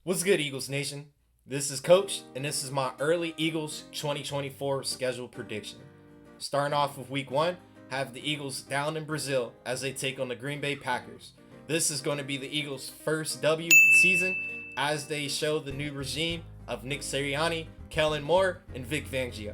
What's good, Eagles Nation? This is Coach, and this is my early Eagles 2024 schedule prediction. Starting off with week 1, have the Eagles down in Brazil as they take on the Green Bay Packers. This is going to be the Eagles' first W of the season as they show the new regime of Nick Sirianni, Kellen Moore, and Vic Fangio.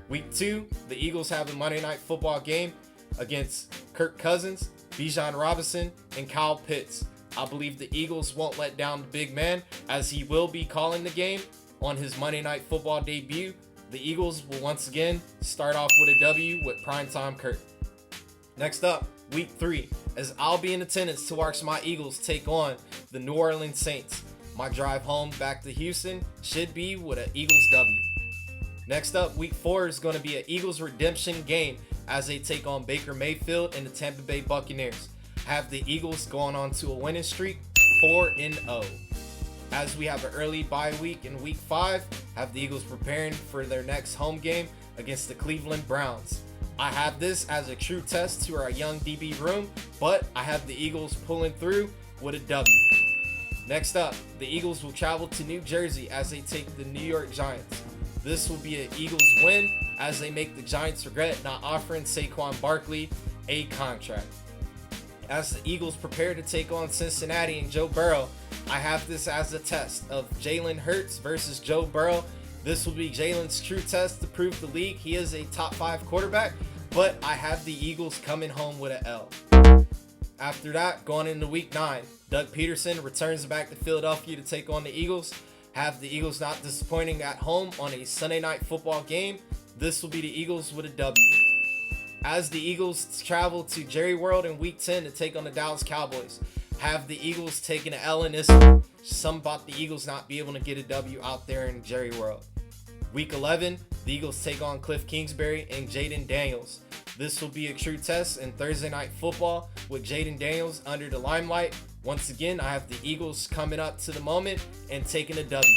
Week 2, the Eagles have a Monday Night Football game against Kirk Cousins, Bijan Robinson, and Kyle Pitts. I believe the Eagles won't let down the big man as he will be calling the game on his Monday Night Football debut. The Eagles will once again start off with a W with primetime Kirk. Next up, week 3, as I'll be in attendance to watch my Eagles take on the New Orleans Saints. My drive home back to Houston should be with an Eagles W. Next up, week 4 is going to be an Eagles redemption game as they take on Baker Mayfield and the Tampa Bay Buccaneers. Have the Eagles going on to a winning streak, 4-0. As we have an early bye week in week 5, have the Eagles preparing for their next home game against the Cleveland Browns. I have this as a true test to our young DB room, but I have the Eagles pulling through with a W. Next up, the Eagles will travel to New Jersey as they take the New York Giants. This will be an Eagles win as they make the Giants regret not offering Saquon Barkley a contract. As the Eagles prepare to take on Cincinnati and Joe Burrow, I have this as a test of Jalen Hurts versus Joe Burrow. This will be Jalen's true test to prove the league he is a top 5 quarterback, but I have the Eagles coming home with an L. After that, going into week 9, Doug Peterson returns back to Philadelphia to take on the Eagles. Have the Eagles not disappointing at home on a Sunday Night Football game. This will be the Eagles with a W. As the Eagles travel to Jerry World in week 10 to take on the Dallas Cowboys, have the Eagles taking an L in this one. Some about the Eagles not be able to get a W out there in Jerry World. Week 11, the Eagles take on Cliff Kingsbury and Jaden Daniels. This will be a true test in Thursday Night Football with Jaden Daniels under the limelight. Once again, I have the Eagles coming up to the moment and taking a W.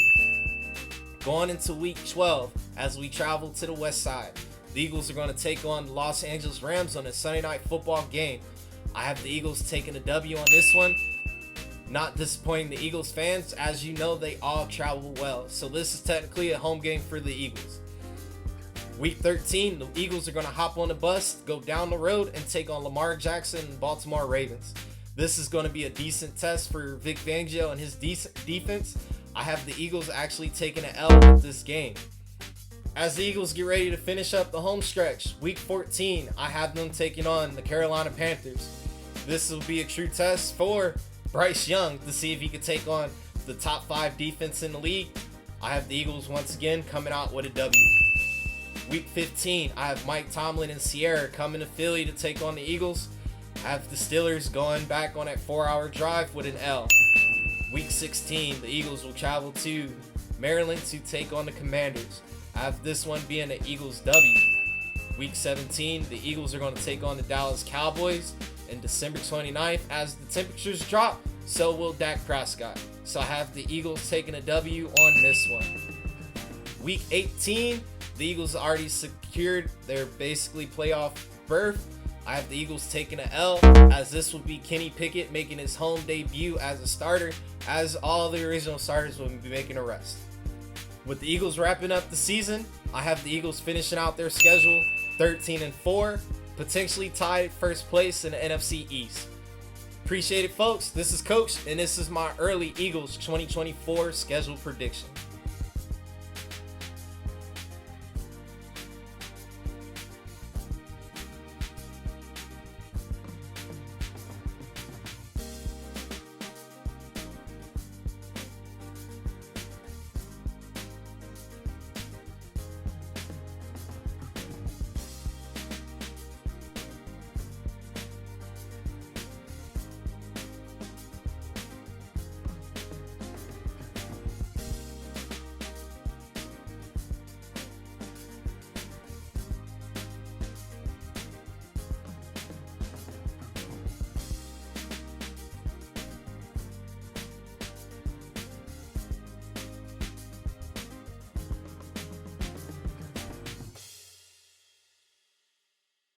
Going into week 12, as we travel to the west side, the Eagles are going to take on the Los Angeles Rams on a Sunday Night Football game. I have the Eagles taking a W on this one. Not disappointing the Eagles fans. As you know, they all travel well. So this is technically a home game for the Eagles. Week 13, the Eagles are going to hop on the bus, go down the road, and take on Lamar Jackson and Baltimore Ravens. This is going to be a decent test for Vic Fangio and his decent defense. I have the Eagles actually taking an L with this game. As the Eagles get ready to finish up the home stretch, week 14, I have them taking on the Carolina Panthers. This will be a true test for Bryce Young to see if he can take on the top 5 defense in the league. I have the Eagles once again coming out with a W. Week 15, I have Mike Tomlin and Sierra coming to Philly to take on the Eagles. I have the Steelers going back on that 4-hour drive with an L. Week 16, the Eagles will travel to Maryland to take on the Commanders. I have this one being the Eagles W. Week 17, the Eagles are going to take on the Dallas Cowboys. And December 29th, as the temperatures drop, so will Dak Prescott. So I have the Eagles taking a W on this one. Week 18, the Eagles already secured their basically playoff berth. I have the Eagles taking an L, as this will be Kenny Pickett making his home debut as a starter, as all the original starters will be making a rest. With the Eagles wrapping up the season, I have the Eagles finishing out their schedule 13-4, potentially tied first place in the NFC East. Appreciate it, folks. This is Coach, and this is my early Eagles 2024 schedule prediction.